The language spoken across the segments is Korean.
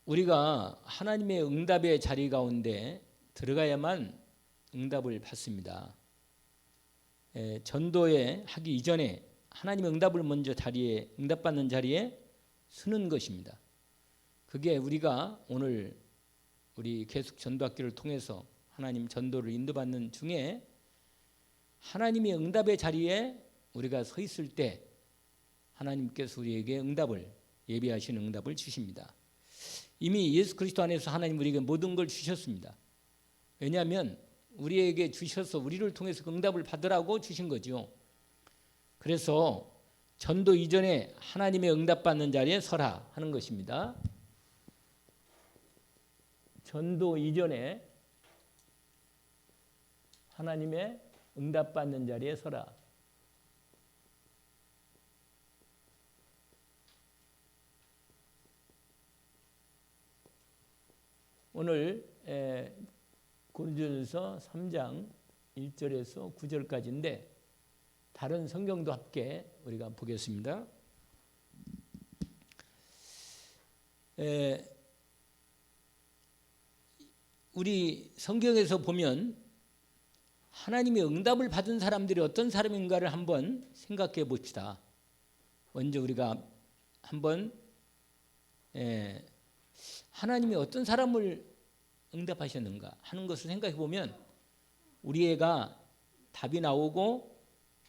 우리가 하나님의 응답의 자리 가운데 들어가야만 응답을 받습니다. 전도에 하기 이전에 하나님의 응답을 먼저 응답받는 자리에 서는 것입니다. 그게 우리가 오늘 우리 계속 전도학교를 통해서 하나님 전도를 인도받는 중에 하나님의 응답의 자리에 우리가 서 있을 때 하나님께서 우리에게 예비하신 응답을 주십니다. 이미 예수 그리스도 안에서 하나님 우리에게 모든 걸 주셨습니다. 왜냐하면 우리에게 주셔서 우리를 통해서 응답을 받으라고 주신 거죠. 그래서 전도 이전에 하나님의 응답받는 자리에 서라 하는 것입니다. 전도 이전에 하나님의 응답받는 자리에 서라. 오늘 고린도전서 3장 1절에서 9절까지인데 다른 성경도 함께 우리가 보겠습니다. 우리 성경에서 보면 하나님의 응답을 받은 사람들이 어떤 사람인가를 한번 생각해 봅시다. 먼저 우리가 한번 하나님이 어떤 사람을 응답하셨는가 하는 것을 생각해 보면 우리가 답이 나오고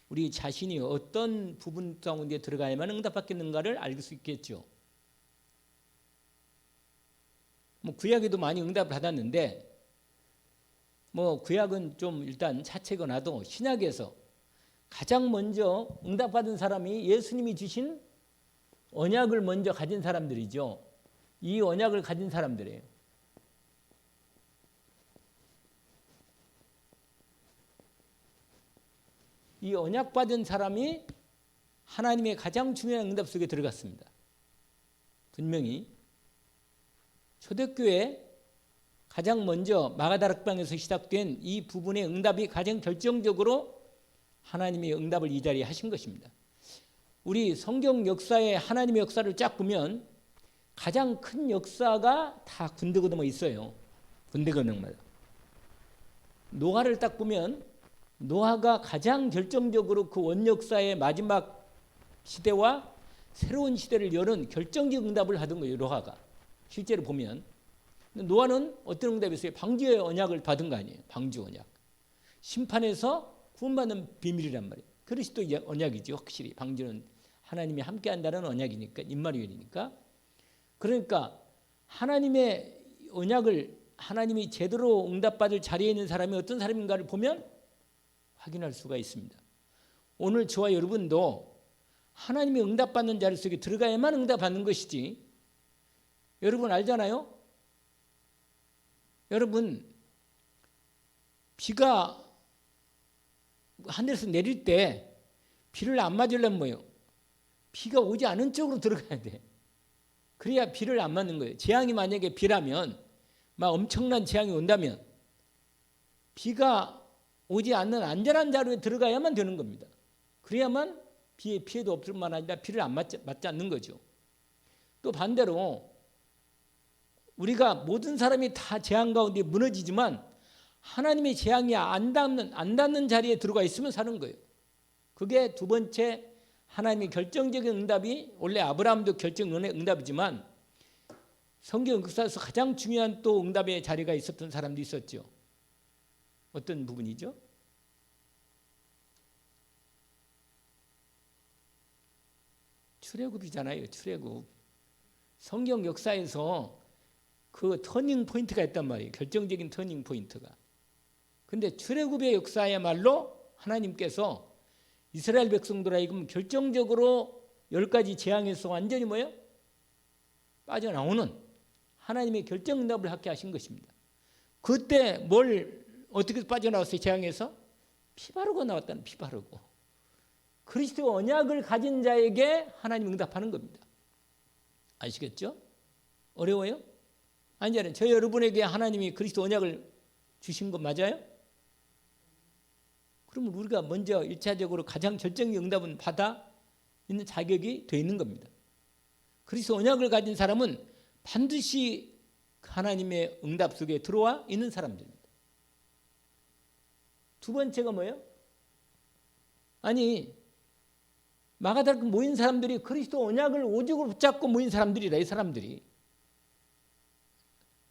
우리 자신이 어떤 부분 가운데 들어가야만 응답받겠는가를 알 수 있겠죠. 구약에도 많이 응답을 받았는데 구약은 좀 일단 차치거나도 신약에서 가장 먼저 응답받은 사람이 예수님이 주신 언약을 먼저 가진 사람들이죠. 이 언약을 가진 사람들이에요. 이 언약받은 사람이 하나님의 가장 중요한 응답 속에 들어갔습니다. 분명히 초대교회 가장 먼저 마가다락방에서 시작된 이 부분의 응답이 가장 결정적으로 하나님의 응답을 이 자리에 하신 것입니다. 우리 성경 역사에 하나님의 역사를 쫙 보면 가장 큰 역사가 다 군데군데 있어요. 군데군데마다. 노아를 딱 보면 노아가 가장 결정적으로 그 원역사의 마지막 시대와 새로운 시대를 여는 결정적 응답을 하던 거예요. 노아가. 실제로 보면 노아는 어떤 응답이 있어요? 방주의 언약을 받은 거 아니에요. 방주 언약. 심판에서 구원받는 비밀이란 말이에요. 그리스도의 언약이죠. 확실히 방주는 하나님이 함께한다는 언약이니까, 임마누엘이니까. 그러니까 하나님의 언약을 하나님이 제대로 응답받을 자리에 있는 사람이 어떤 사람인가를 보면 확인할 수가 있습니다. 오늘 저와 여러분도 하나님의 응답받는 자리 속에 들어가야만 응답받는 것이지. 여러분 알잖아요? 여러분 비가 하늘에서 내릴 때 비를 안 맞으려면 뭐예요? 비가 오지 않은 쪽으로 들어가야 돼. 그래야 비를 안 맞는 거예요. 재앙이 만약에 비라면 막 엄청난 재앙이 온다면 비가 오지 않는 안전한 자리에 들어가야만 되는 겁니다. 그래야만 비의 피해도 없을 뿐만 아니라 비를 안 맞지 않는 거죠. 또 반대로 우리가 모든 사람이 다 재앙 가운데 무너지지만 하나님의 재앙이 안 닿는 자리에 들어가 있으면 사는 거예요. 그게 두 번째 하나님의 결정적인 응답이 원래 아브라함도 결정적인 응답이지만 성경 역사에서 가장 중요한 또 응답의 자리가 있었던 사람도 있었죠. 어떤 부분이죠? 출애굽이잖아요. 출애굽. 성경 역사에서 그 터닝 포인트가 있단 말이에요. 결정적인 터닝 포인트가. 근데 출애굽의 역사야말로 하나님께서 이스라엘 백성들 하여금 결정적으로 10가지 재앙에서 완전히 뭐예요? 빠져나오는 하나님의 결정 응답을 하게 하신 것입니다. 그때 어떻게 빠져나왔어요? 재앙에서? 피 바르고 나왔다는 피 바르고. 그리스도 언약을 가진 자에게 하나님 응답하는 겁니다. 아시겠죠? 어려워요? 아니잖아요. 저 여러분에게 하나님이 그리스도 언약을 주신 거 맞아요? 그러면 우리가 먼저 1차적으로 가장 결정적 응답은 받아 있는 자격이 되어 있는 겁니다. 그리스도 언약을 가진 사람은 반드시 하나님의 응답 속에 들어와 있는 사람들입니다. 두 번째가 뭐예요? 아니, 마가다락방 모인 사람들이 그리스도 언약을 오직으로 붙잡고 모인 사람들이라, 이 사람들이.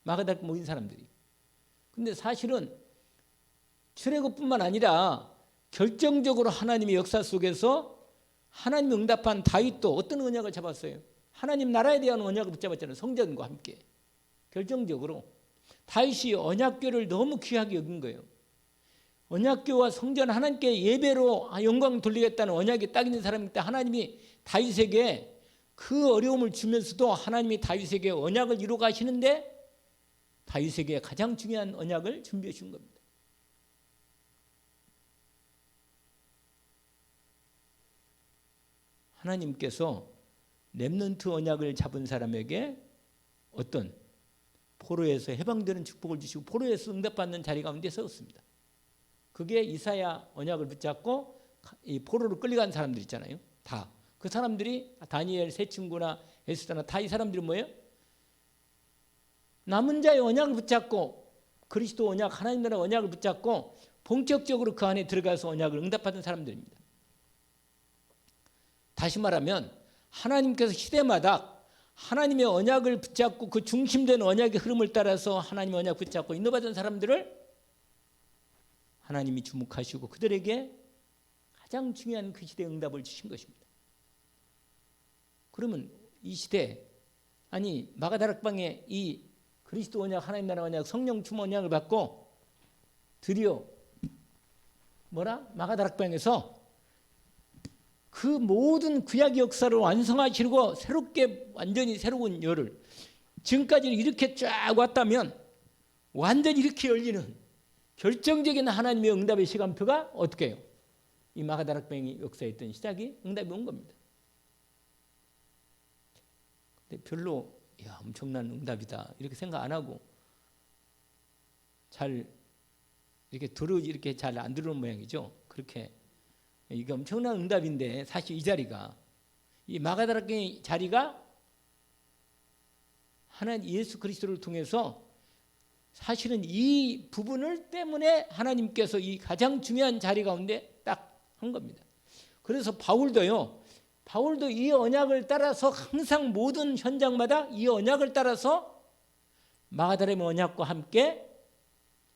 마가다락방 모인 사람들이. 근데 사실은 출애굽뿐만 아니라 결정적으로 하나님의 역사 속에서 하나님이 응답한 다윗도 어떤 언약을 잡았어요? 하나님 나라에 대한 언약을 붙잡았잖아요. 성전과 함께. 결정적으로 다윗이 언약궤를 너무 귀하게 여긴 거예요. 언약궤와 성전 하나님께 예배로 영광 돌리겠다는 언약이 딱 있는 사람일 때 하나님이 다윗에게 그 어려움을 주면서도 하나님이 다윗에게 언약을 이루어 가시는데 다윗에게 가장 중요한 언약을 준비해 준 겁니다. 하나님께서 렘넌트 언약을 잡은 사람에게 어떤 포로에서 해방되는 축복을 주시고 포로에서 응답받는 자리 가운데 섰습니다. 그게 이사야 언약을 붙잡고 이 포로로 끌려간 사람들 있잖아요. 다. 그 사람들이 다니엘 세 친구나 에스더나 다 이 사람들이 뭐예요? 남은 자의 언약을 붙잡고 그리스도 언약, 하나님 나라 언약을 붙잡고 본격적으로 그 안에 들어가서 언약을 응답받은 사람들입니다. 다시 말하면 하나님께서 시대마다 하나님의 언약을 붙잡고 그 중심된 언약의 흐름을 따라서 하나님의 언약 붙잡고 인도받은 사람들을 하나님이 주목하시고 그들에게 가장 중요한 그 시대의 응답을 주신 것입니다. 그러면 이 시대, 아니 마가다락방에 이 그리스도 언약, 하나님 나라 언약, 성령 충만 언약을 받고 드디어 마가다락방에서 그 모든 구약 역사를 완성하시고 새롭게 완전히 새로운 열을 지금까지 이렇게 쫙 왔다면 완전히 이렇게 열리는 결정적인 하나님의 응답의 시간표가 어떻게 해요? 이 마가다락방의 역사에 있던 시작이 응답이 온 겁니다. 근데 별로 엄청난 응답이다 이렇게 생각 안 하고 잘 이렇게 이렇게 잘 안 들어오는 모양이죠. 그렇게 이게 엄청난 응답인데 사실 이 자리가 이 마가다락방의 자리가 하나님 예수 그리스도를 통해서 사실은 이 부분을 때문에 하나님께서 이 가장 중요한 자리 가운데 딱 한 겁니다. 그래서 바울도 이 언약을 따라서 항상 모든 현장마다 이 언약을 따라서 마가다락의 언약과 함께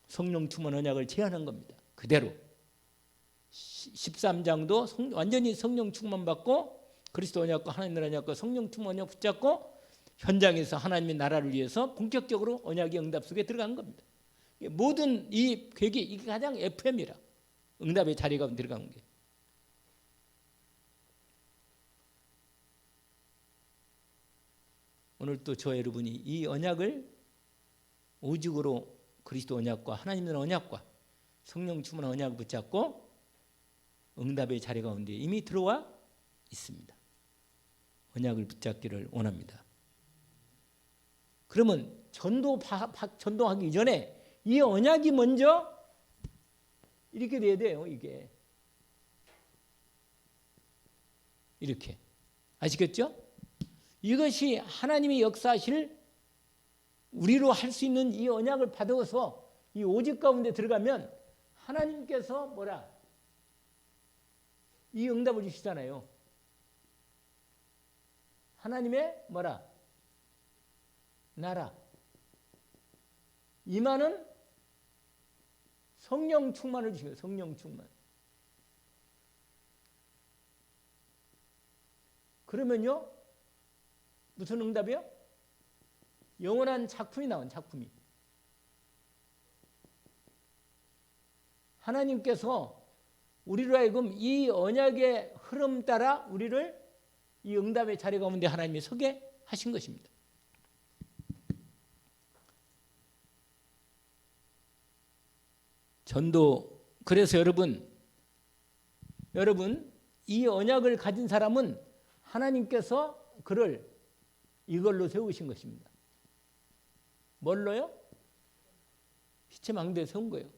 성령 충만 언약을 제안한 겁니다. 그대로 13장도 완전히 성령 충만 받고 그리스도 언약과 하나님 나라 언약과 성령 충만 언약 붙잡고 현장에서 하나님의 나라를 위해서 본격적으로 언약의 응답 속에 들어간 겁니다. 모든 이 계기 이게 가장 FM이라 응답의 자리가 들어간 게. 오늘 또 저 여러분이 이 언약을 오직으로 그리스도 언약과 하나님 나라 언약과 성령 충만 언약을 붙잡고 응답의 자리 가운데 이미 들어와 있습니다. 언약을 붙잡기를 원합니다. 그러면 전도하기 이전에 이 언약이 먼저 이렇게 돼야 돼요. 이게 이렇게 아시겠죠? 이것이 하나님이 역사하실 우리로 할 수 있는 이 언약을 받아서 이 오직 가운데 들어가면 하나님께서 이 응답을 주시잖아요. 하나님의 나라 임하는 성령 충만을 주시고요. 성령 충만. 그러면요 무슨 응답이요? 영원한 작품이 나온 작품이. 하나님께서 우리로 하여금 이 언약의 흐름 따라 우리를 이 응답의 자리 가운데 하나님이 서게 하신 것입니다. 전도. 그래서 여러분 이 언약을 가진 사람은 하나님께서 그를 이걸로 세우신 것입니다. 뭘로요? 빛의 망대에 세운 거예요.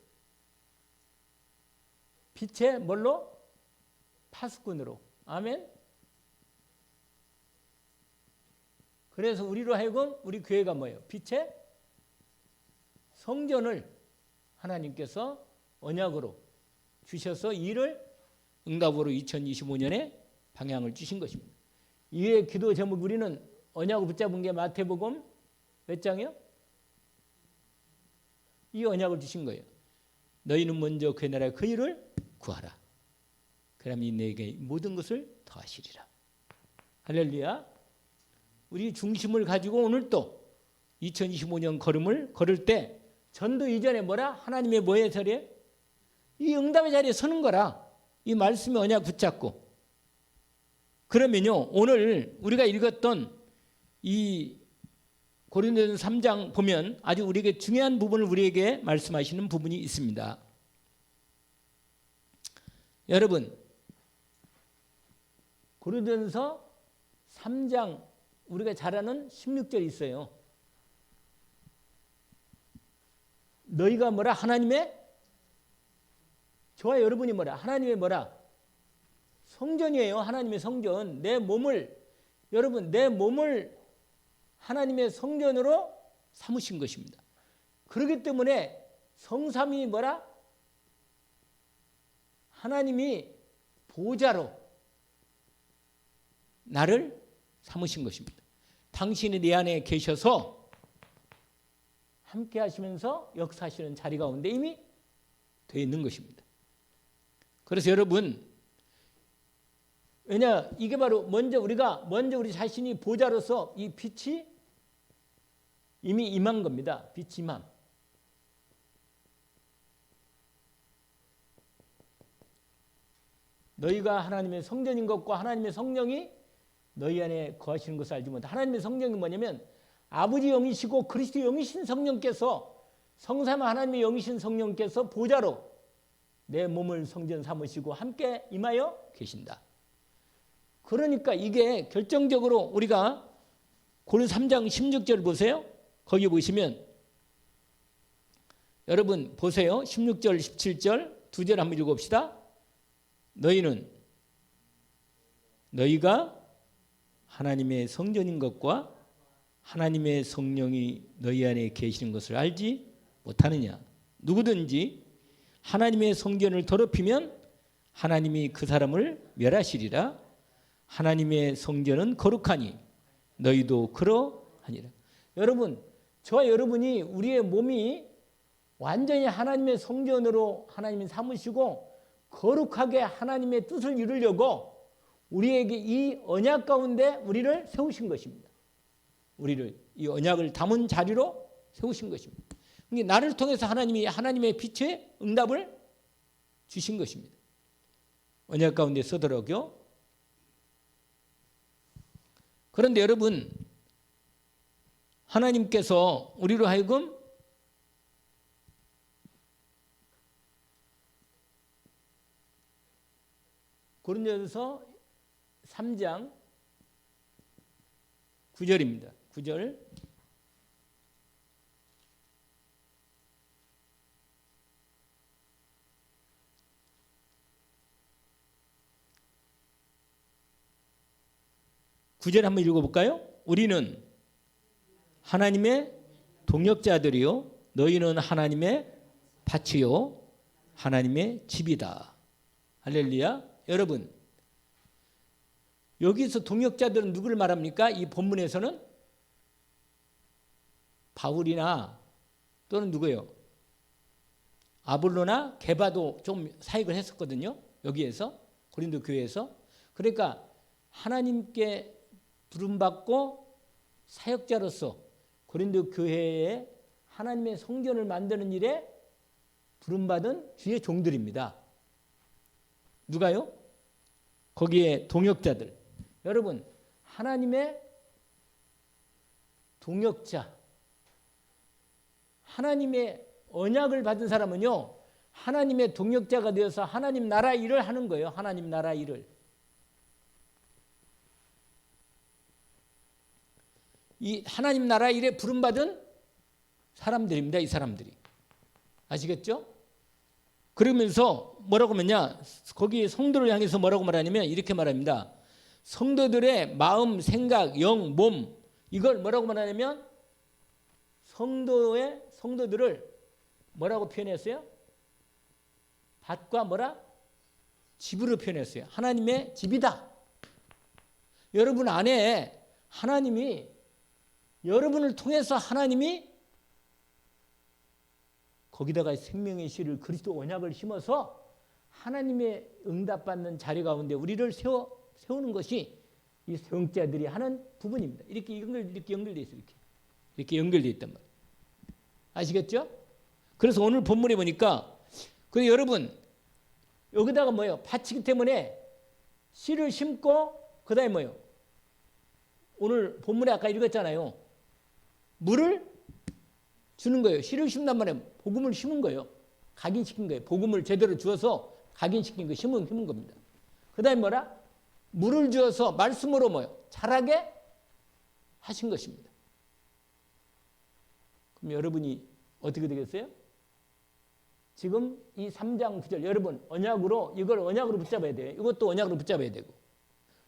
빛의 뭘로? 파수꾼으로. 아멘. 그래서 우리로 하여금 우리 교회가 뭐예요? 빛의 성전을 하나님께서 언약으로 주셔서 이를 응답으로 2025년에 방향을 주신 것입니다. 이에 기도 제목 우리는 언약을 붙잡은 게 마태복음 몇 장이요? 이 언약을 주신 거예요. 너희는 먼저 그의 나라의 그 일을 구하라. 그러면 너에게 모든 것을 더하시리라. 할렐루야. 우리 중심을 가지고 오늘 또 2025년 걸음을 걸을 때 전도 이전에 뭐라? 하나님의 뭐의 자리에? 이 응답의 자리에 서는 거라. 이 말씀의 언약 붙잡고. 그러면요, 오늘 우리가 읽었던 이 고린도전서 3장 보면 아주 우리에게 중요한 부분을 우리에게 말씀하시는 부분이 있습니다. 여러분, 고린도전서 3장 우리가 잘 아는 16절이 있어요. 너희가 뭐라? 하나님의, 저와 여러분이 뭐라? 하나님의 뭐라? 성전이에요. 하나님의 성전. 내 몸을, 여러분, 내 몸을 하나님의 성전으로 삼으신 것입니다. 그렇기 때문에 성삼위 뭐라? 하나님이 보좌로 나를 삼으신 것입니다. 당신이 내 안에 계셔서 함께 하시면서 역사하시는 자리 가운데 이미 되어 있는 것입니다. 그래서 여러분, 왜냐, 이게 바로 먼저 우리 자신이 보좌로서 이 빛이 이미 임한 겁니다. 빛이 임함. 너희가 하나님의 성전인 것과 하나님의 성령이 너희 안에 거하시는 것을 알지 못한다. 하나님의 성령이 뭐냐면 아버지 영이시고 그리스도 영이신 성령께서, 성삼 하나님의 영이신 성령께서 보좌로 내 몸을 성전 삼으시고 함께 임하여 계신다. 그러니까 이게 결정적으로 우리가 고린도서 3장 16절 보세요. 거기 보시면 여러분 보세요. 16절 17절 두 절 한번 읽어봅시다. 너희가 하나님의 성전인 것과 하나님의 성령이 너희 안에 계시는 것을 알지 못하느냐. 누구든지 하나님의 성전을 더럽히면 하나님이 그 사람을 멸하시리라. 하나님의 성전은 거룩하니 너희도 그러하니라. 여러분, 저와 여러분이 우리의 몸이 완전히 하나님의 성전으로 하나님이 삼으시고 거룩하게 하나님의 뜻을 이루려고 우리에게 이 언약 가운데 우리를 세우신 것입니다. 우리를 이 언약을 담은 자리로 세우신 것입니다. 그러니까 나를 통해서 하나님이 하나님의 빛의 응답을 주신 것입니다. 언약 가운데 서더라고요. 그런데 여러분, 하나님께서 우리로 하여금 고린도전서 3장 9절입니다. 9절. 구절 한번 읽어볼까요? 우리는 하나님의 동역자들이요 너희는 하나님의 밭이요 하나님의 집이다. 할렐루야. 여러분, 여기서 동역자들은 누구를 말합니까? 이 본문에서는 바울이나 또는 누구예요? 아볼로나 게바도 좀 사역을 했었거든요. 여기에서 고린도 교회에서. 그러니까 하나님께 부름받고 사역자로서 고린도 교회에 하나님의 성전을 만드는 일에 부름받은 주의 종들입니다. 누가요? 거기에 동역자들. 여러분, 하나님의 동역자, 하나님의 언약을 받은 사람은요, 하나님의 동역자가 되어서 하나님 나라 일을 하는 거예요. 하나님 나라 일을. 이 하나님 나라 일에 부름받은 사람들입니다. 이 사람들이. 아시겠죠? 그러면서 뭐라고 하느냐, 거기 성도를 향해서 뭐라고 말하냐면 이렇게 말합니다. 성도들의 마음, 생각, 영, 몸 이걸 뭐라고 말하냐면 성도들을 뭐라고 표현했어요? 밭과 뭐라? 집으로 표현했어요. 하나님의 집이다. 여러분 안에 하나님이, 여러분을 통해서 하나님이 거기다가 생명의 씨를 그리스도 언약을 심어서 하나님의 응답받는 자리 가운데 우리를 세우는 것이 이 세용자들이 하는 부분입니다. 이렇게 연결되어 있어요. 이렇게 연결되어 있단 말이에요. 아시겠죠? 그래서 오늘 본문에 보니까 여러분 여기다가 뭐예요? 밭이기 때문에 씨를 심고 그 다음에 뭐예요? 오늘 본문에 아까 읽었잖아요. 물을 주는 거예요. 씨를 심단 말이에요. 복음을 심은 거예요. 각인시킨 거예요. 복음을 제대로 주어서 각인시킨 거 심은 겁니다. 그 다음에 뭐라? 물을 주어서 말씀으로 뭐예요? 자라게 하신 것입니다. 그럼 여러분이 어떻게 되겠어요? 지금 이 3장 9절 여러분 이걸 언약으로 붙잡아야 돼요. 이것도 언약으로 붙잡아야 되고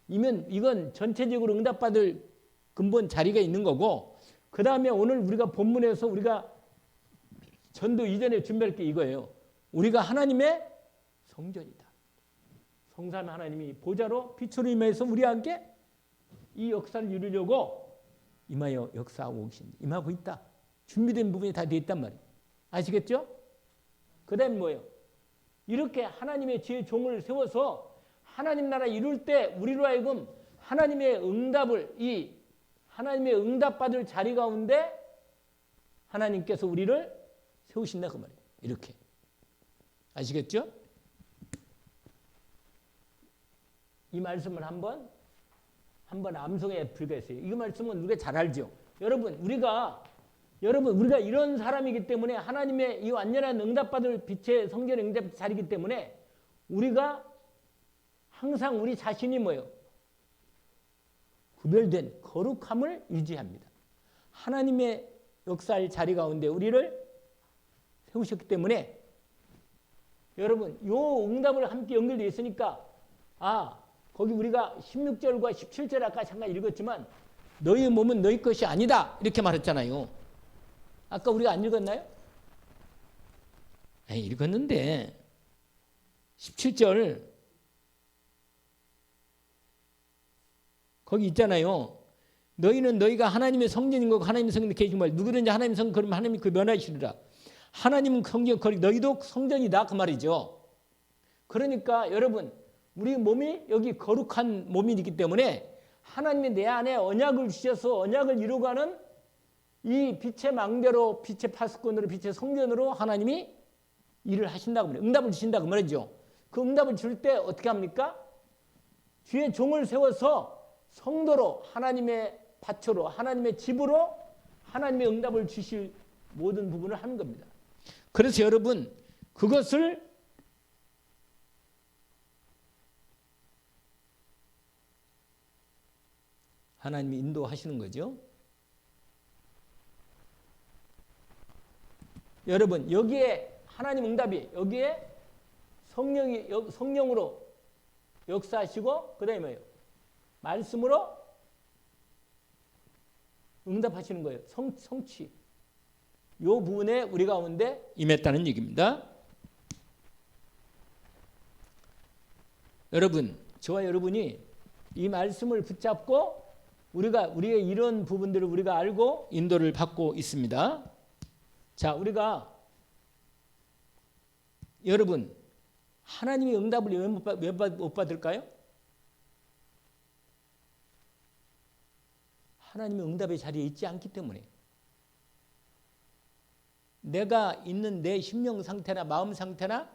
이건 전체적으로 응답받을 근본 자리가 있는 거고 그 다음에 오늘 우리가 본문에서 우리가 전도 이전에 준비할 게 이거예요. 우리가 하나님의 성전이다. 성삼 하나님이 보좌로 빛으로 임해서 우리와 함께 이 역사를 이루려고 임하여 역사하고 계신다. 임하고 있다. 준비된 부분이 다 되어 있단 말이에요. 아시겠죠? 그 다음에 뭐예요? 이렇게 하나님의 지혜 종을 세워서 하나님 나라 이룰 때 우리로 하여금 하나님의 응답받을 자리 가운데 하나님께서 우리를 세우신다 그 말이에요. 이렇게. 아시겠죠? 이 말씀을 한번 암송해 불겠어요. 이 말씀은 우리가 잘 알죠. 여러분 우리가 이런 사람이기 때문에 하나님의 이 완전한 응답받을 빛의 성전의 응답 자리이기 때문에 우리가 항상 우리 자신이 뭐예요? 구별된 거룩함을 유지합니다. 하나님의 역사할 자리 가운데 우리를 세우셨기 때문에 여러분 요 응답을 함께 연결되어 있으니까 거기 우리가 16절과 17절 아까 잠깐 읽었지만 너희의 몸은 너희 것이 아니다 이렇게 말했잖아요. 아까 우리가 안 읽었나요? 읽었는데 17절 거기 있잖아요. 너희는 너희가 하나님의 성전인 거고 하나님의 성전에 계신 말 누구든지 하나님의 성전 그러면 하나님이 그 면하시리라. 하나님은 성전 너희도 성전이다 그 말이죠. 그러니까 여러분 우리 몸이 여기 거룩한 몸이기 때문에 하나님이 내 안에 언약을 주셔서 언약을 이루어가는 이 빛의 망대로 빛의 파수꾼으로 빛의 성전으로 하나님이 일을 하신다고 말해요. 응답을 주신다고 말이죠. 그 응답을 줄 때 어떻게 합니까? 주의 종을 세워서 성도로 하나님의 밭으로 하나님의 집으로 하나님의 응답을 주실 모든 부분을 하는 겁니다. 그래서 여러분 그것을 하나님이 인도하시는 거죠. 여러분 여기에 하나님 응답이 여기에 성령으로 역사하시고 그 다음에 뭐예요? 말씀으로 응답하시는 거예요. 성취. 이 부분에 우리 가운데 임했다는 얘기입니다. 여러분 저와 여러분이 이 말씀을 붙잡고 우리의 이런 부분들을 우리가 알고 인도를 받고 있습니다. 자, 우리가 여러분 하나님의 응답을 왜 못 받을까요? 하나님의 응답의 자리에 있지 않기 때문에 내가 있는 내 심령 상태나 마음 상태나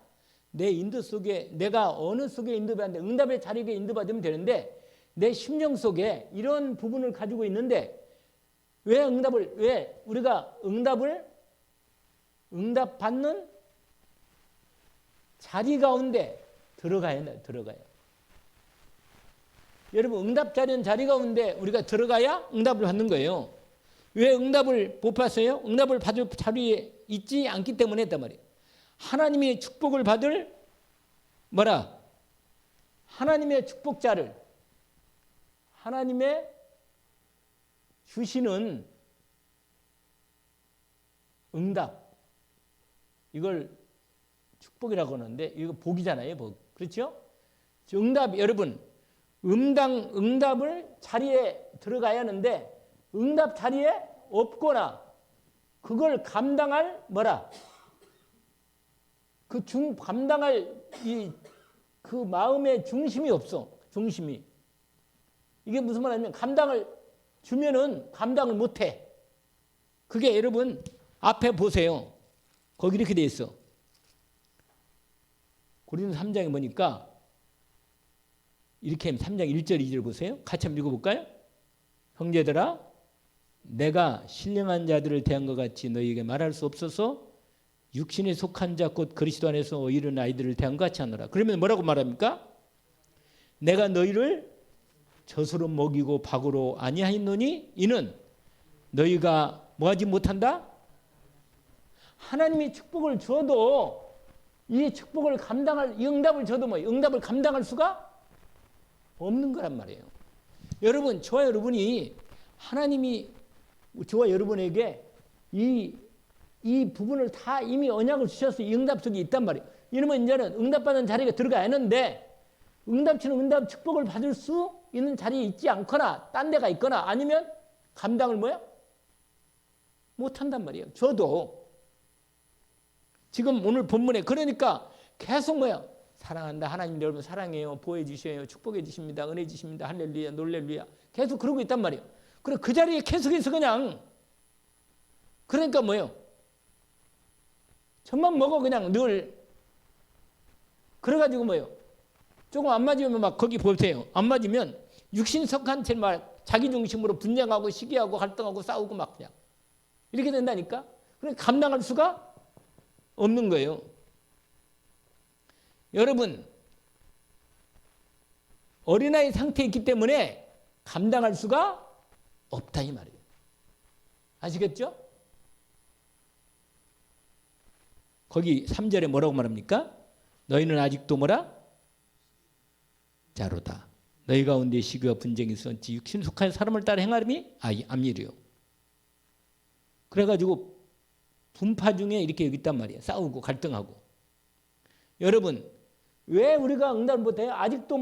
내 인도 속에 내가 어느 속에 인도받는데 응답의 자리에 인도받으면 되는데 내 심령 속에 이런 부분을 가지고 있는데 왜 우리가 응답받는 자리 가운데 들어가야. 여러분 응답 자리 가운데 우리가 들어가야 응답을 받는 거예요. 왜 응답을 못 받았어요? 응답을 받을 자리에 있지 않기 때문에 했단 말이에요. 하나님의 축복을 받을 하나님의 축복자를 하나님의 주시는 응답, 이걸 축복이라고 하는데 이거 복이잖아요. 복. 그렇죠? 응답, 여러분 응답을 자리에 들어가야 하는데 응답 자리에 없거나 그걸 감당할 뭐라 감당할 그 마음의 중심이 없어. 중심이. 이게 무슨 말이냐면 감당을 주면은 감당을 못해. 그게 여러분 앞에 보세요. 거기 이렇게 돼 있어. 고린도서 3장에 보니까 이렇게 3장 1절 2절 보세요. 같이 한번 읽어볼까요? 형제들아 내가 신령한 자들을 대한 것 같이 너희에게 말할 수 없어서 육신에 속한 자 곧 그리스도 안에서 이른 아이들을 대한 것 같이 하노라. 그러면 뭐라고 말합니까? 내가 너희를 젖으로 먹이고 박으로 아니하였노니 이는 너희가 뭐하지 못한다? 하나님이 축복을 줘도 이 축복을 감당할 응답을 줘도 응답을 감당할 수가 없는 거란 말이에요. 여러분 저와 여러분이 하나님이 저와 여러분에게 이 부분을 다 이미 언약을 주셔서 이 응답 속에 있단 말이에요. 이러면 이제는 응답받는 자리가 들어가야 하는데 응답치는 응답 축복을 받을 수 있는 자리에 있지 않거나 딴 데가 있거나 아니면 감당을 못한단 말이에요. 저도 지금 오늘 본문에 그러니까 계속 사랑한다. 하나님 여러분 사랑해요. 보호해 주셔요. 축복해 주십니다. 은혜 주십니다. 할렐루야 놀렐루야 계속 그러고 있단 말이에요. 그래 그 자리에 계속해서 그냥 그러니까 젖만 먹어 그냥 늘 그래가지고 조금 안 맞으면 거기 보세요. 안 맞으면 육신 속한 채 자기 중심으로 분쟁하고 시기하고 갈등하고 싸우고 그냥 이렇게 된다니까. 그러니까 감당할 수가 없는 거예요. 여러분 어린아이 상태에 있기 때문에 감당할 수가 없다 이 말이에요. 아시겠죠? 거기 3절에 뭐라고 말합니까? 너희는 아직도 자로다. 너희 가운데 시기와 분쟁이 있었지 육신 속한 사람을 따라 행하림이 암이래요. 그래가지고 분파 중에 이렇게 여기 있단 말이에요. 싸우고 갈등하고. 여러분 왜 우리가 응답을 못해요? 아직도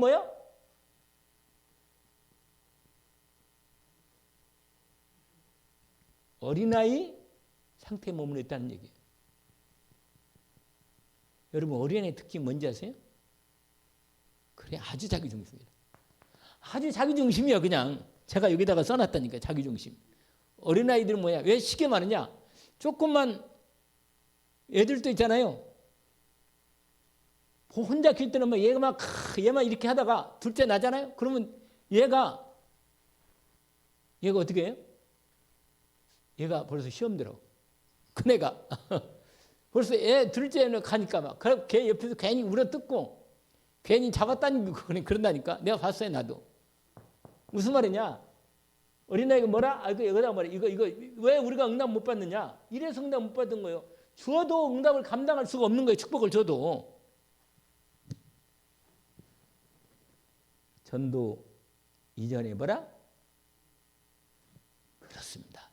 어린아이 상태에 머물러 있다는 얘기예요. 여러분 어린아이의 특징이 뭔지 아세요? 그래 아주 자기중심이에요. 아주 자기중심이야. 그냥 제가 여기다가 써놨다니까. 자기중심. 어린아이들은 왜 시계 많으냐? 조금만 애들도 있잖아요. 혼자 키울 때는 얘만 이렇게 하다가 둘째 나잖아요. 그러면 얘가 어떻게 해요? 얘가 벌써 시험 들어. 큰애가 벌써 둘째는 가니까 걔 옆에서 괜히 울어뜯고 괜히 잡아다니고 그런다니까. 내가 봤어요 나도. 무슨 말이냐? 어린아이가 여기다 이거 왜 우리가 응답 못 받느냐? 이래서 응답 못 받은 거예요. 주어도 응답을 감당할 수가 없는 거예요. 축복을 줘도. 전도 이전에 그렇습니다.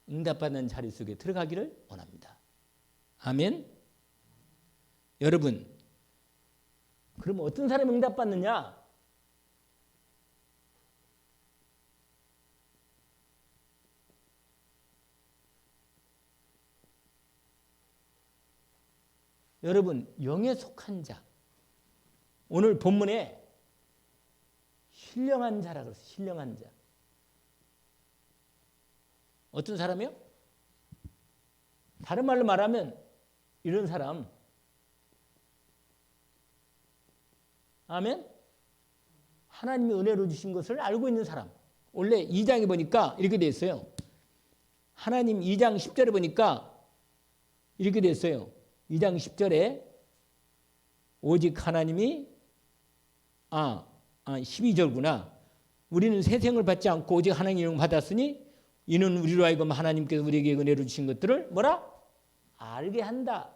응답받는 자리 속에 들어가기를 원합니다. 아멘. 여러분 그러면 어떤 사람이 응답받느냐? 여러분 영에 속한 자. 오늘 본문에 신령한 자라고 그랬어요. 신령한 자. 어떤 사람이요? 다른 말로 말하면 이런 사람. 아멘? 하나님이 은혜로 주신 것을 알고 있는 사람. 원래 2장에 보니까 이렇게 돼 있어요. 하나님 2장 10절에 보니까 이렇게 돼 있어요. 2장 10절에 오직 하나님이 12절구나. 우리는 세생을 받지 않고 오직 하나님의 이름을 받았으니 이는 우리로 하여금 하나님께서 우리에게 은혜로 주신 것들을 알게 한다.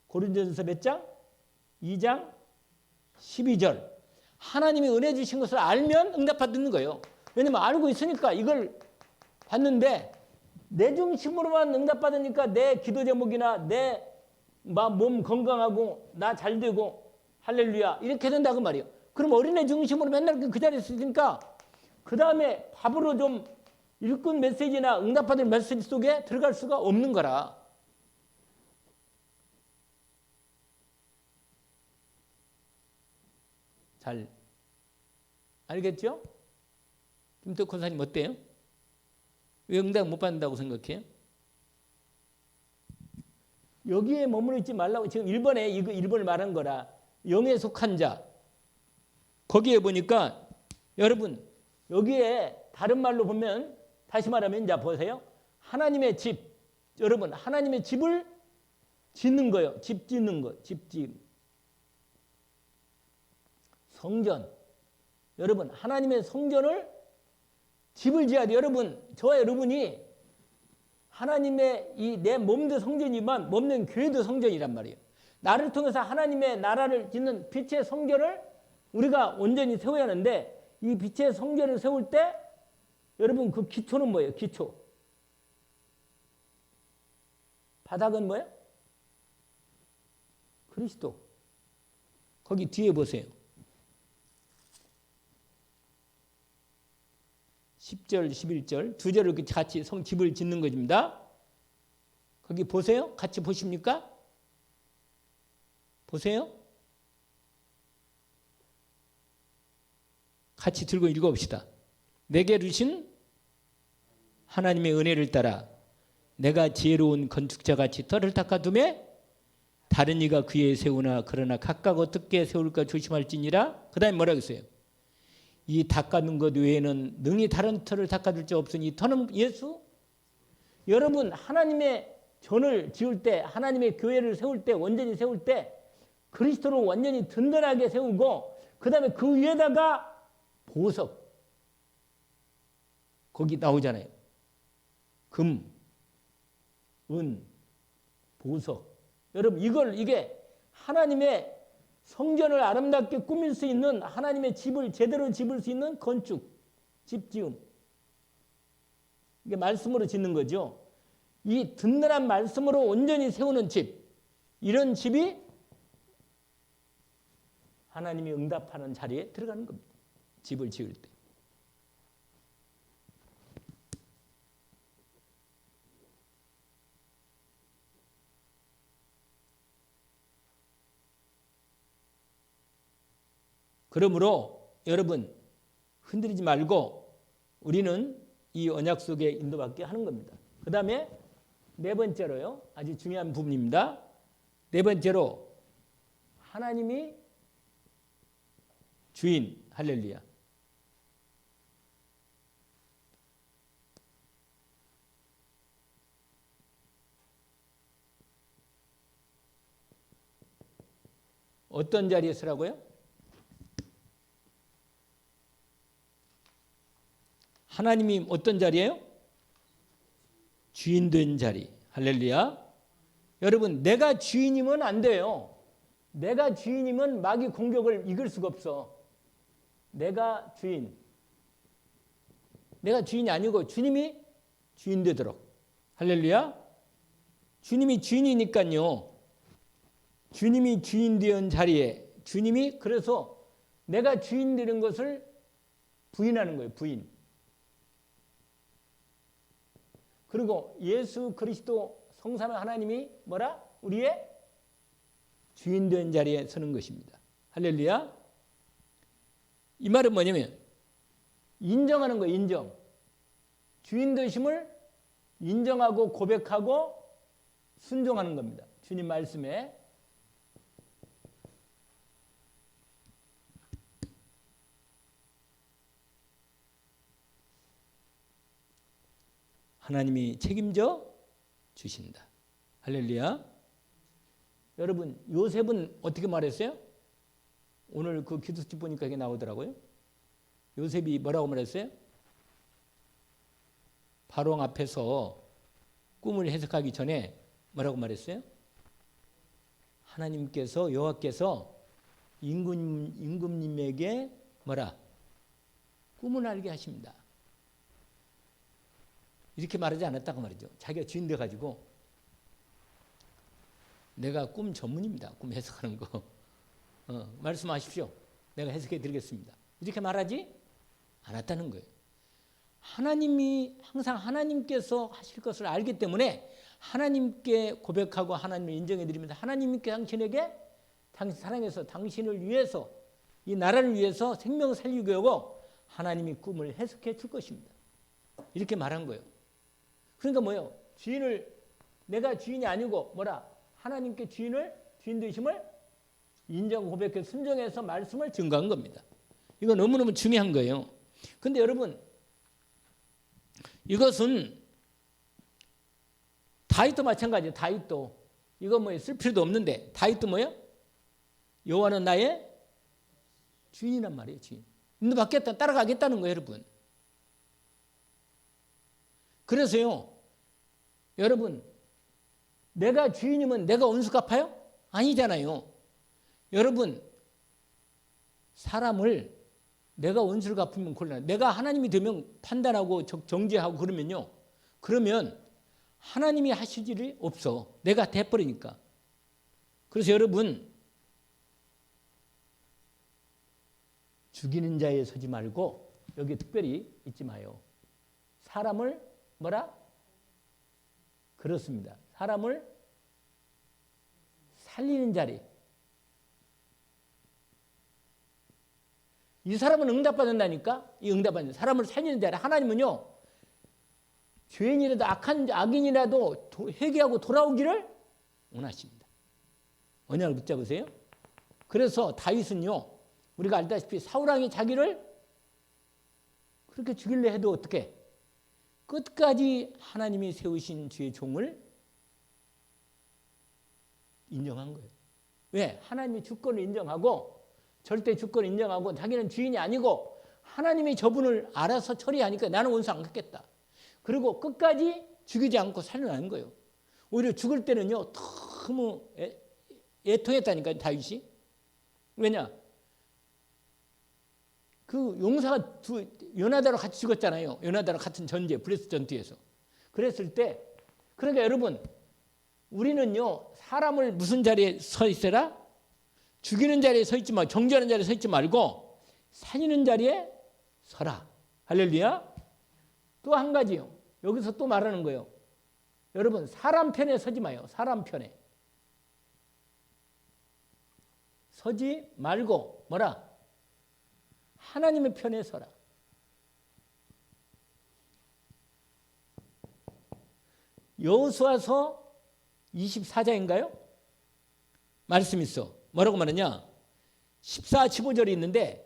고린도전서 몇 장? 2장 12절. 하나님이 은혜 주신 것을 알면 응답받는 거예요. 왜냐면 알고 있으니까 이걸 받는데 내 중심으로만 응답받으니까 내 기도 제목이나 내 몸 건강하고 나 잘 되고 할렐루야 이렇게 된다고 말이에요. 그럼 어린애 중심으로 맨날 그 자리에 있으니까 그 다음에 밥으로 좀 일꾼 메시지나 응답받을 메시지 속에 들어갈 수가 없는 거라. 잘 알겠죠? 김덕 권사님 어때요? 왜 응답 못 받는다고 생각해요? 여기에 머물러 있지 말라고. 지금 1번에 이거 1번을 말한 거라. 영에 속한 자. 거기에 보니까 여러분 여기에 다른 말로 보면 다시 말하면 자 보세요. 하나님의 집. 여러분 하나님의 집을 짓는 거예요. 집 짓는 거. 집. 성전. 여러분 하나님의 성전을 집을 지어야 돼요. 여러분 저와 여러분이 하나님의 이 내 몸도 성전이지만 몸는 교회도 성전이란 말이에요. 나를 통해서 하나님의 나라를 짓는 빛의 성전을 우리가 온전히 세워야 하는데 이 빛의 성전을 세울 때 여러분 그 기초는 뭐예요? 기초. 바닥은 뭐예요? 그리스도. 거기 뒤에 보세요. 10절, 11절 두 절을 같이 집을 짓는 것입니다. 거기 보세요. 같이 보십니까? 보세요. 같이 들고 읽어봅시다. 내게 주신 하나님의 은혜를 따라 내가 지혜로운 건축자같이 터를 닦아두매 다른 이가 그에 세우나 그러나 각각 어떻게 세울까 조심할지니라. 그 다음에 뭐라고 했어요? 이 닦아둔 것 외에는 능히 다른 터를 닦아줄 자 없으니 이 터는 예수. 여러분 하나님의 전을 지을 때 하나님의 교회를 세울 때 완전히 세울 때 그리스도로 완전히 든든하게 세우고 그 다음에 그 위에다가 보석 거기 나오잖아요. 금, 은, 보석. 여러분 이게 하나님의 성전을 아름답게 꾸밀 수 있는 하나님의 집을 제대로 집을 수 있는 건축, 집지음. 이게 말씀으로 짓는 거죠. 이 든든한 말씀으로 온전히 세우는 집. 이런 집이 하나님이 응답하는 자리에 들어가는 겁니다. 집을 지을 때. 그러므로 여러분 흔들리지 말고 우리는 이 언약 속에 인도받게 하는 겁니다. 그 다음에 네 번째로요. 아주 중요한 부분입니다. 네 번째로 하나님이 주인. 할렐루야. 어떤 자리에 서라고요? 하나님이 어떤 자리예요? 주인 된 자리. 할렐루야. 여러분 내가 주인이면 안 돼요. 내가 주인이면 마귀 공격을 이길 수가 없어. 내가 주인. 내가 주인이 아니고 주님이 주인 되도록. 할렐루야. 주님이 주인이니까요. 주님이 주인 된 자리에 주님이 그래서 내가 주인 되는 것을 부인하는 거예요. 부인. 그리고 예수 그리스도 성삼위 하나님이 뭐라? 우리의 주인 된 자리에 서는 것입니다. 할렐루야. 이 말은 뭐냐면 인정하는 거예요. 인정. 주인 되심을 인정하고 고백하고 순종하는 겁니다. 주님 말씀에. 하나님이 책임져 주신다. 할렐루야. 여러분 요셉은 어떻게 말했어요? 오늘 그 기도집 보니까 이게 나오더라고요. 요셉이 뭐라고 말했어요? 바로 앞에서 꿈을 해석하기 전에 뭐라고 말했어요? 하나님께서 여호와께서 임금님에게 뭐라? 꿈을 알게 하십니다. 이렇게 말하지 않았다고 말이죠. 자기가 주인 돼가지고 내가 꿈 전문입니다. 꿈 해석하는 거. 말씀하십시오. 내가 해석해 드리겠습니다. 이렇게 말하지 않았다는 거예요. 하나님이 항상 하나님께서 하실 것을 알기 때문에 하나님께 고백하고 하나님을 인정해 드리면서 하나님께 당신에게 당신 사랑해서 당신을 위해서 이 나라를 위해서 생명을 살리고 하고 하나님이 꿈을 해석해 줄 것입니다. 이렇게 말한 거예요. 그러니까 뭐예요? 주인을 내가 주인이 아니고 뭐라 하나님께 주인 되심을 인정 고백해 순종해서 말씀을 증거한 겁니다. 이거 너무너무 중요한 거예요. 근데 여러분 이것은 다윗도 마찬가지예요. 다윗도 이거 뭐 쓸 필요도 없는데 다윗도 뭐예요? 여호와는 나의 주인이란 말이에요. 주인. 너 받겠다 따라가겠다는 거예요, 여러분. 그래서요, 여러분 내가 주인이면 내가 원수 갚아요? 아니잖아요. 여러분 사람을 내가 원수를 갚으면 곤란해. 내가 하나님이 되면 판단하고 정죄하고 그러면요. 그러면 하나님이 하실 일이 없어. 내가 돼버리니까. 그래서 여러분 죽이는 자에 서지 말고 여기 특별히 잊지 마요. 사람을 뭐라? 그렇습니다. 사람을 살리는 자리. 이 사람은 응답받는다니까? 이 응답받는 사람을 살리는 자리. 하나님은요. 죄인이라도 악인이라도 회개하고 돌아오기를 원하십니다. 언약을 붙잡으세요. 그래서 다윗은요. 우리가 알다시피 사울왕이 자기를 그렇게 죽이려 해도 어떻게? 끝까지 하나님이 세우신 주의 종을 인정한 거예요. 왜? 하나님이 주권을 인정하고 절대 주권을 인정하고 자기는 주인이 아니고 하나님이 저분을 알아서 처리하니까 나는 원수 안 갚겠다. 그리고 끝까지 죽이지 않고 살려나는 거예요. 오히려 죽을 때는요. 너무 애통했다니까요. 다윗이. 왜냐? 그 용사가 요나단과 같이 죽었잖아요. 요나단과 같은 전제 브레스 전투에서. 그랬을 때 그러니까 여러분 우리는요. 사람을 무슨 자리에 서 있어라? 죽이는 자리에 서 있지 말고 정죄하는 자리에 서 있지 말고 살리는 자리에 서라. 할렐루야. 또 한 가지요. 여기서 또 말하는 거예요. 여러분 사람 편에 서지 마요. 사람 편에. 서지 말고 뭐라? 하나님의 편에 서라. 여호수아서 24장인가요? 말씀 있어. 뭐라고 말하냐? 14, 15절이 있는데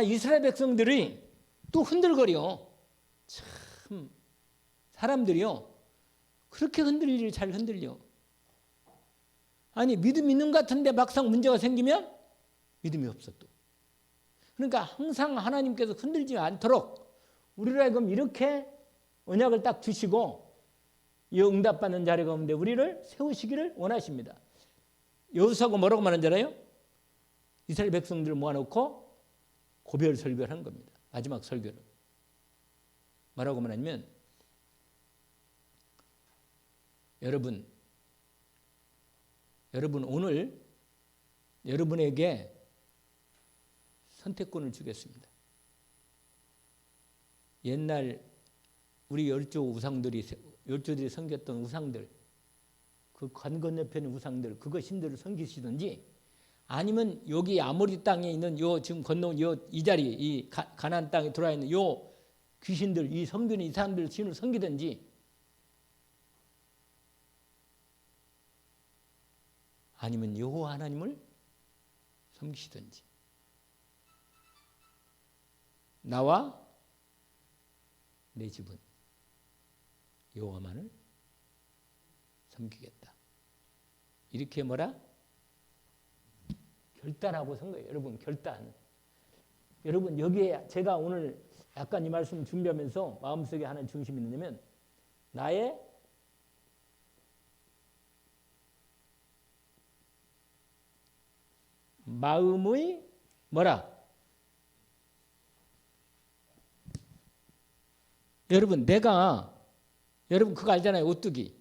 이스라엘 백성들이 또 흔들거려. 참 사람들이요. 그렇게 흔들리를 잘 흔들려. 아니 믿음 있는 것 같은데 막상 문제가 생기면 믿음이 없어 또. 그러니까 항상 하나님께서 흔들지 않도록 우리로 하여금 이렇게 언약을 딱 주시고 이 응답받는 자리 가운데 우리를 세우시기를 원하십니다. 여호수아가 뭐라고 말한 줄 알아요? 이스라엘 백성들을 모아놓고 고별 설교를 한 겁니다. 마지막 설교를. 뭐라고 말하냐면 여러분 오늘 여러분에게 선택권을 주겠습니다. 옛날 우리 열조들이 섬겼던 우상들, 그 관 건너편의 우상들, 그거 신들을 섬기시든지 아니면 여기 아모리 땅에 있는 요 지금 건너온 이 자리, 이 가나안 땅에 들어와 있는 요 귀신들, 이 섬기는 이 사람들 신을 섬기든지 아니면 여호와 하나님을 섬기시든지 나와 내 집은 여호와만을 섬기겠다. 이렇게 뭐라? 결단하고 선 거예요. 여러분 결단. 여러분 여기에 제가 오늘 약간 이 말씀 준비하면서 마음속에 하는 중심이 있냐면 나의 마음의 뭐라? 여러분 여러분 그거 알잖아요. 오뚜기.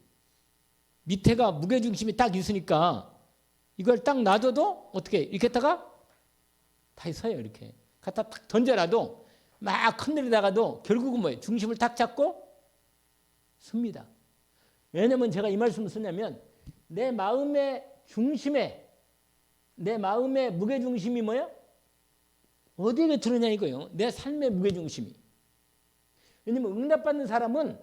밑에가 무게중심이 딱 있으니까 이걸 딱 놔둬도 어떻게 이렇게 했다가 다 서요. 이렇게 갖다 탁 던져놔도 막 흔들리다가도 결국은 뭐예요? 중심을 딱 잡고 섭니다. 왜냐면 제가 이 말씀을 쓰냐면 내 마음의 무게중심이 뭐예요? 어디에 들어오냐 이거예요. 내 삶의 무게중심이. 왜냐면 응답받는 사람은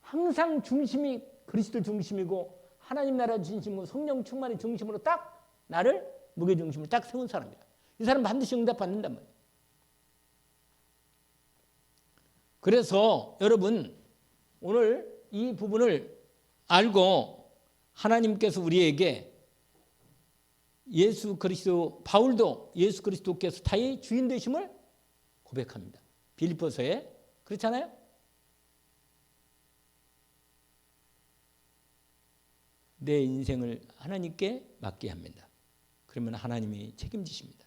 항상 중심이 그리스도 중심이고 하나님 나라 중심이고 성령 충만의 중심으로 딱 나를 무게중심을 딱 세운 사람이야. 이 사람은 반드시 응답받는단 말이에요. 그래서 여러분 오늘 이 부분을 알고 하나님께서 우리에게 예수 그리스도 바울도 예수 그리스도께서 다의 주인 되심을 고백합니다. 빌립보서에 그렇잖아요. 내 인생을 하나님께 맡게 합니다. 그러면 하나님이 책임지십니다.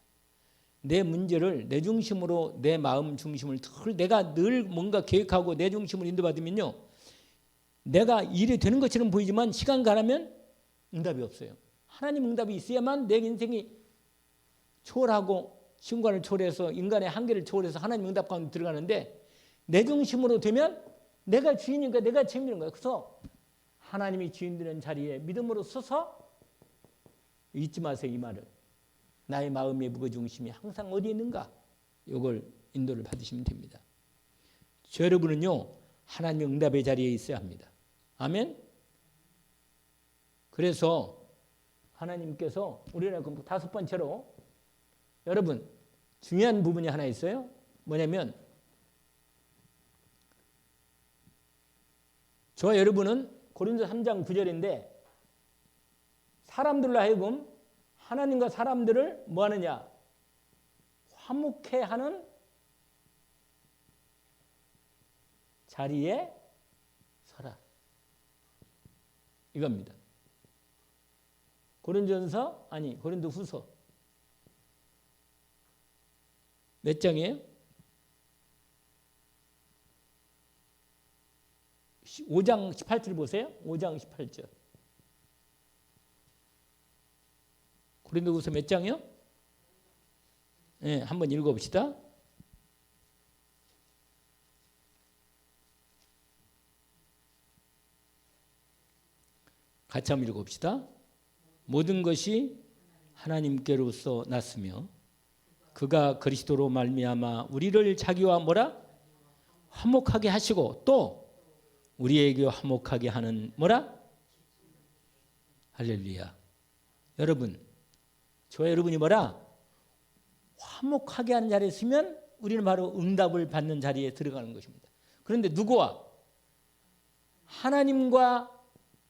내 문제를 내 중심으로 내 마음 중심을 내가 늘 뭔가 계획하고 내 중심으로 인도받으면요. 내가 일이 되는 것처럼 보이지만 시간 가면 응답이 없어요. 하나님 응답이 있어야만 내 인생이 초월하고 시간을 초월해서 인간의 한계를 초월해서 하나님 응답 가운데 들어가는데 내 중심으로 되면 내가 주인이니까 내가 책임지는 거예요. 그래서 하나님이 주인 되는 자리에 믿음으로 서서 잊지 마세요. 이 말을. 나의 마음의 무게중심이 항상 어디에 있는가? 이걸 인도를 받으시면 됩니다. 저 여러분은요. 하나님의 응답의 자리에 있어야 합니다. 아멘? 그래서 하나님께서 우리는 다섯 번째로 여러분 중요한 부분이 하나 있어요. 뭐냐면 저와 여러분은 고린도 3장 9절인데 사람들로 하여금 하나님과 사람들을 뭐 하느냐? 화목해 하는 자리에 서라. 이겁니다. 고린도후서 몇 장이에요? 5장 18절 보세요. 5장 18절. 고린도후서 몇 장이요? 네, 한번 읽어봅시다. 같이 한번 읽어봅시다. 모든 것이 하나님께로서 났으며 그가 그리스도로 말미암아 우리를 자기와 뭐라? 화목하게 하시고 또 우리에게 화목하게 하는 뭐라? 할렐루야. 여러분, 저와 여러분이 뭐라? 화목하게 하는 자리에 있으면 우리는 바로 응답을 받는 자리에 들어가는 것입니다. 그런데 누구와? 하나님과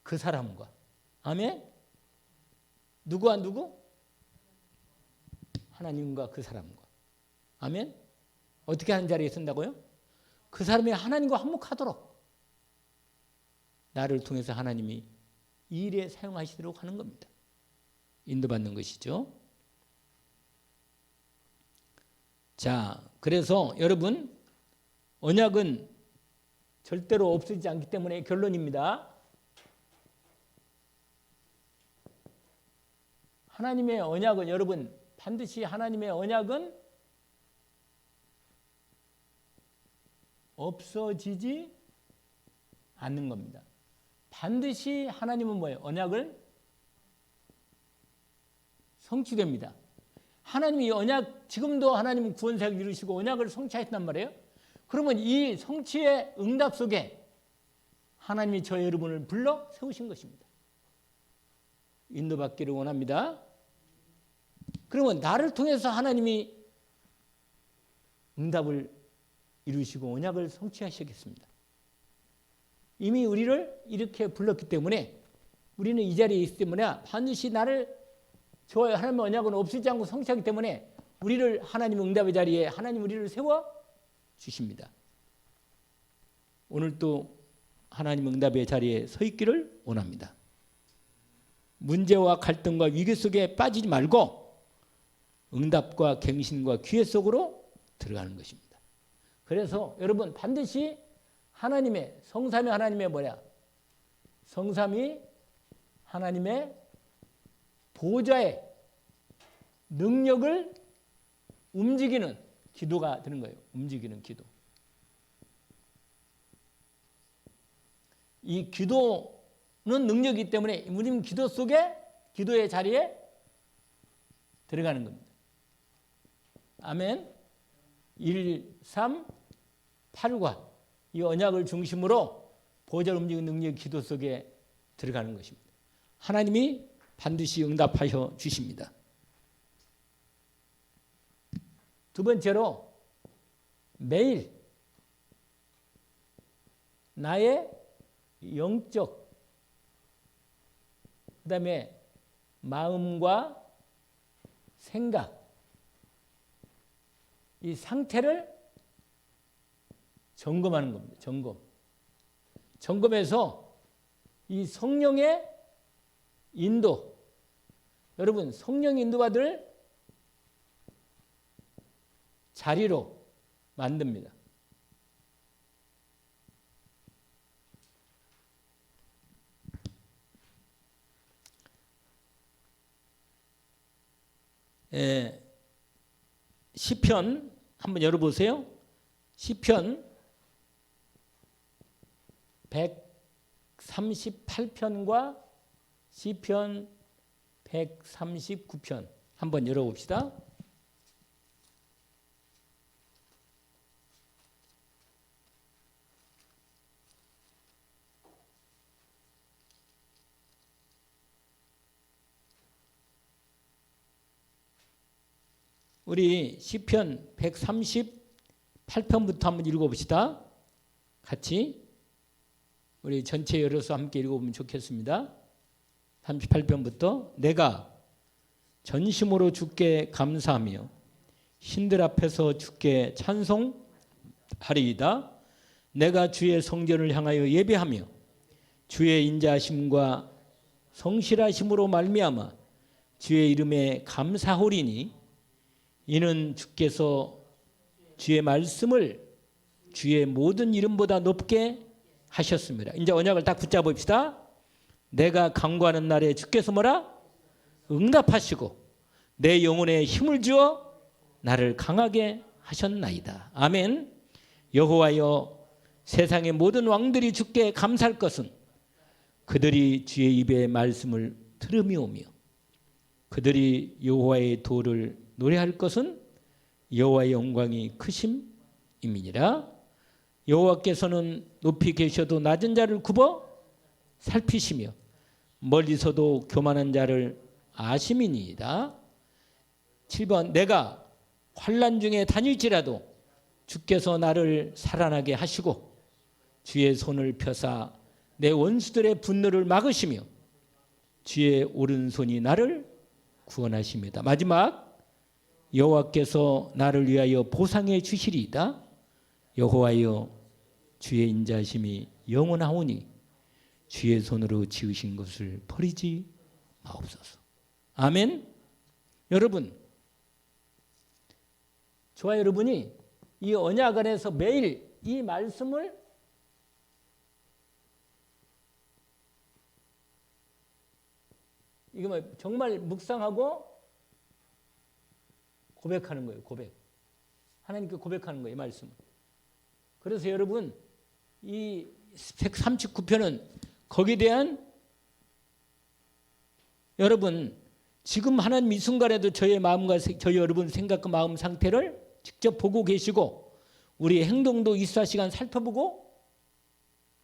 그 사람과. 아멘? 누구와 누구? 하나님과 그 사람과. 아멘? 어떻게 하는 자리에 쓴다고요? 그 사람이 하나님과 화목하도록 나를 통해서 하나님이 이 일에 사용하시도록 하는 겁니다. 인도받는 것이죠. 자, 그래서 여러분 언약은 절대로 없어지지 않기 때문에 결론입니다. 하나님의 언약은 여러분 반드시 하나님의 언약은 없어지지 않는 겁니다. 반드시 하나님은 뭐예요? 언약을 성취됩니다. 하나님이 언약 지금도 하나님은 구원사역을 이루시고 언약을 성취하신단 말이에요. 그러면 이 성취의 응답 속에 하나님이 저 여러분을 불러 세우신 것입니다. 인도받기를 원합니다. 그러면 나를 통해서 하나님이 응답을 이루시고 언약을 성취하시겠습니다. 이미 우리를 이렇게 불렀기 때문에 우리는 이 자리에 있기 때문에 반드시 저와 하나님의 언약은 없애지 않고 성취하기 때문에 우리를 하나님 응답의 자리에 하나님 우리를 세워 주십니다. 오늘도 하나님 응답의 자리에 서 있기를 원합니다. 문제와 갈등과 위기 속에 빠지지 말고 응답과 갱신과 기회 속으로 들어가는 것입니다. 그래서 여러분 반드시 하나님의 성삼위 하나님의 뭐야? 성삼위 하나님의 보좌의 능력을 움직이는 기도가 되는 거예요. 움직이는 기도. 이 기도는 능력이기 때문에 우리는 기도 속에 기도의 자리에 들어가는 겁니다. 아멘. 1, 3, 8과 이 언약을 중심으로 보좌를 움직이는 능력이 기도 속에 들어가는 것입니다. 하나님이 반드시 응답하여 주십니다. 두 번째로 매일 나의 영적 그다음에 마음과 생각 이 상태를 점검하는 겁니다. 점검해서 이 성령의 인도 여러분 성령 인도받을 자리로 만듭니다. 시편 한번 열어보세요. 시편 138편과 시편 139편 한번 열어봅시다. 우리 시편 138편부터 한번 읽어봅시다. 같이 우리 전체 열어서 함께 읽어보면 좋겠습니다. 38편부터 내가 전심으로 주께 감사하며 신들 앞에서 주께 찬송하리이다. 내가 주의 성전을 향하여 예배하며 주의 인자하심과 성실하심으로 말미암아 주의 이름에 감사하리니 이는 주께서 주의 말씀을 주의 모든 이름보다 높게 하셨습니다. 이제 언약을 딱 붙잡아 봅시다. 내가 간구하는 날에 주께서 뭐라? 응답하시고 내 영혼에 힘을 주어 나를 강하게 하셨나이다. 아멘. 여호와여 세상의 모든 왕들이 주께 감사할 것은 그들이 주의 입의 말씀을 들으며오며 그들이 여호와의 도를 노래할 것은 여호와의 영광이 크심이니라. 여호와께서는 높이 계셔도 낮은 자를 굽어 살피시며 멀리서도 교만한 자를 아심이니이다. 7번 내가 환난 중에 다닐지라도 주께서 나를 살아나게 하시고 주의 손을 펴사 내 원수들의 분노를 막으시며 주의 오른손이 나를 구원하십니다. 마지막 여호와께서 나를 위하여 보상해 주시리이다. 여호와여 주의 인자심이 영원하오니 주의 손으로 지으신 것을 버리지 마옵소서. 아멘. 여러분 저와 여러분이 이 언약 안에서 매일 이 말씀을 이거 정말 묵상하고 고백하는 거예요. 고백. 하나님께 고백하는 거예요. 이 말씀을. 그래서 여러분 이 139편은 거기에 대한 여러분 지금 하나님 이 순간에도 저의 마음과 저희 여러분 생각과 마음 상태를 직접 보고 계시고 우리의 행동도 24시간 살펴보고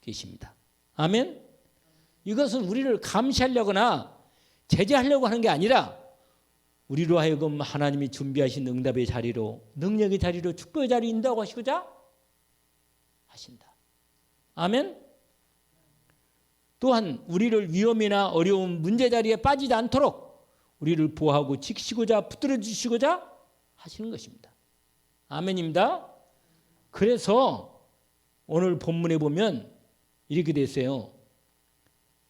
계십니다. 아멘. 이것은 우리를 감시하려거나 제재하려고 하는 게 아니라 우리로 하여금 하나님이 준비하신 응답의 자리로 능력의 자리로 축복의 자리에 인도하고 하시고자 하신다. 아멘. 또한 우리를 위험이나 어려운 문제 자리에 빠지지 않도록 우리를 보호하고 지키시고자 붙들어 주시고자 하시는 것입니다. 아멘입니다. 그래서 오늘 본문에 보면 이렇게 돼 있어요.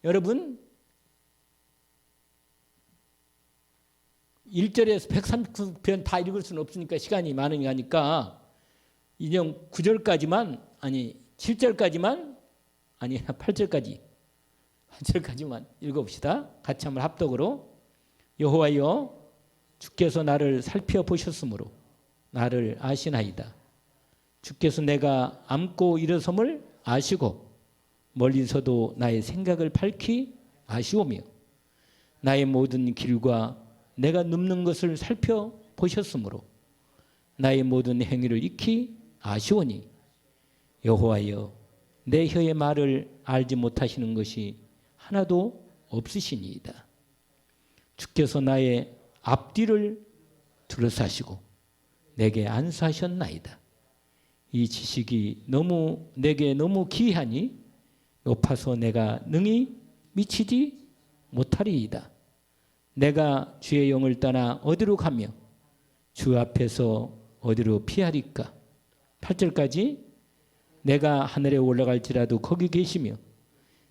여러분 1절에서 139편 다 읽을 수는 없으니까 시간이 많으니까 인형 9절까지만 아니 7절까지만 아니 8절까지만 읽어봅시다. 같이 한번 합독으로. 여호와여 주께서 나를 살펴보셨으므로 나를 아시나이다. 주께서 내가 앉고 일어섬을 아시고 멀리서도 나의 생각을 밝히 아시오며 나의 모든 길과 내가 눕는 것을 살펴보셨으므로 나의 모든 행위를 익히 아시오니 여호와여 내 혀의 말을 알지 못하시는 것이 하나도 없으시니이다. 주께서 나의 앞뒤를 둘러싸시고 내게 안수하셨나이다. 이 지식이 내게 너무 기이하니 높아서 내가 능히 미치지 못하리이다. 내가 주의 영을 떠나 어디로 가며 주 앞에서 어디로 피하리까? 8절까지 내가 하늘에 올라갈지라도 거기 계시며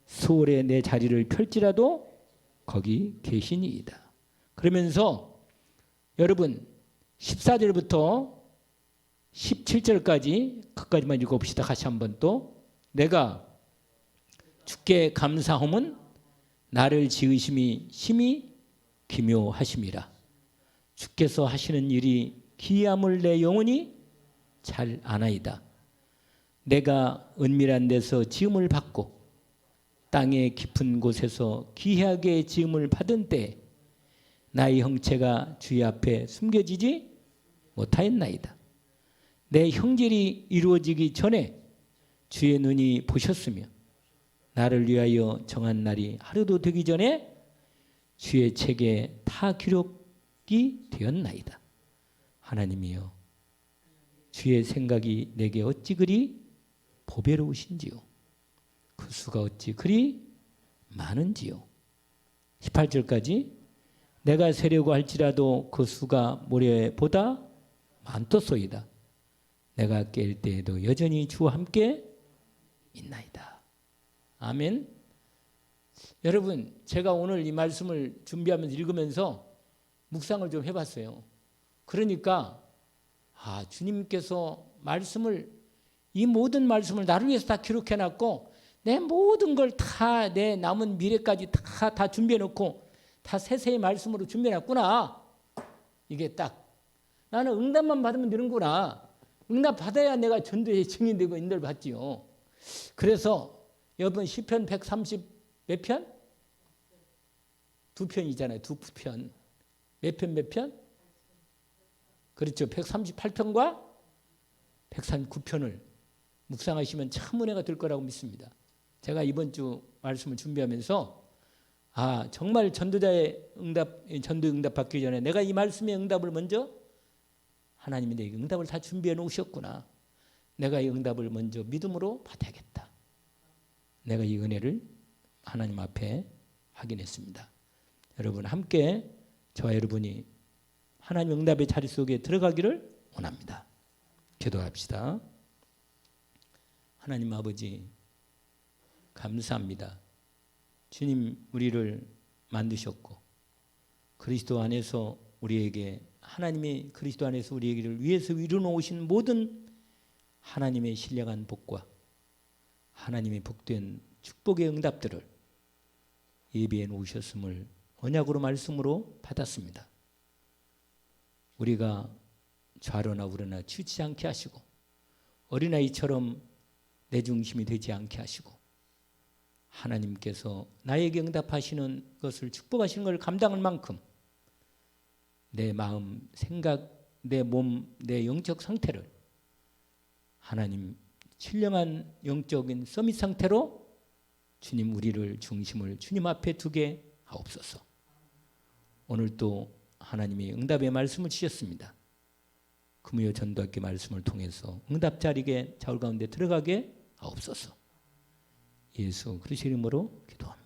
수월에 내 자리를 펼지라도 거기 계시니이다. 그러면서 여러분 14절부터 17절까지 그까지만 읽어봅시다. 같이 한번 또. 내가 주께 감사함은 나를 지으심이 심히 기묘하심이라. 주께서 하시는 일이 기이함을 내 영혼이 잘 아나이다. 내가 은밀한 데서 지음을 받고 땅의 깊은 곳에서 기이하게 지음을 받은 때 나의 형체가 주의 앞에 숨겨지지 못하였나이다. 내 형질이 이루어지기 전에 주의 눈이 보셨으며 나를 위하여 정한 날이 하루도 되기 전에 주의 책에 다 기록이 되었나이다. 하나님이여 주의 생각이 내게 어찌 그리 보배로우신지요. 그 수가 어찌 그리 많은지요. 18절까지 내가 세려고 할지라도 그 수가 모래보다 많도소이다. 내가 깰 때에도 여전히 주와 함께 있나이다. 아멘. 여러분 제가 오늘 이 말씀을 준비하면서 읽으면서 묵상을 좀 해봤어요. 그러니까 주님께서 이 모든 말씀을 나를 위해서 다 기록해놨고 내 모든 걸 다 내 남은 미래까지 다 준비해놓고 다 세세히 말씀으로 준비해놨구나. 이게 딱 나는 응답만 받으면 되는구나. 응답 받아야 내가 전도의 증인되고 인도를 받지요. 그래서 여러분 시편 130 몇 편? 2편이잖아요. 2편. 몇 편? 그렇죠. 138편과 139편을 묵상하시면 참 은혜가 될 거라고 믿습니다. 제가 이번 주 말씀을 준비하면서 정말 전도 응답 받기 전에 내가 이 말씀의 응답을 먼저 하나님이 내 응답을 다 준비해 놓으셨구나. 내가 이 응답을 먼저 믿음으로 받아야겠다. 내가 이 은혜를 하나님 앞에 확인했습니다. 여러분 함께 저와 여러분이 하나님 응답의 자리 속에 들어가기를 원합니다. 기도합시다. 하나님 아버지 감사합니다. 주님 우리를 만드셨고 그리스도 안에서 우리에게 하나님의 그리스도 안에서 우리에게를 위해서 이루어놓으신 모든 하나님의 신령한 복과 하나님의 복된 축복의 응답들을 예비해 놓으셨음을 언약으로 말씀으로 받았습니다. 우리가 좌로나 우로나 치우치지 않게 하시고 어린아이처럼 내 중심이 되지 않게 하시고 하나님께서 나에게 응답하시는 것을 축복하시는 것을 감당할 만큼 내 마음, 생각, 내 몸, 내 영적 상태를 하나님 신령한 영적인 서밋 상태로 주님 우리를 중심을 주님 앞에 두게 하옵소서. 오늘 또 하나님이 응답의 말씀을 주셨습니다. 금요 전도학교 말씀을 통해서 응답 자리에 좌우 가운데 들어가게 하옵소서. 예수 그리스도 이름으로 기도합니다.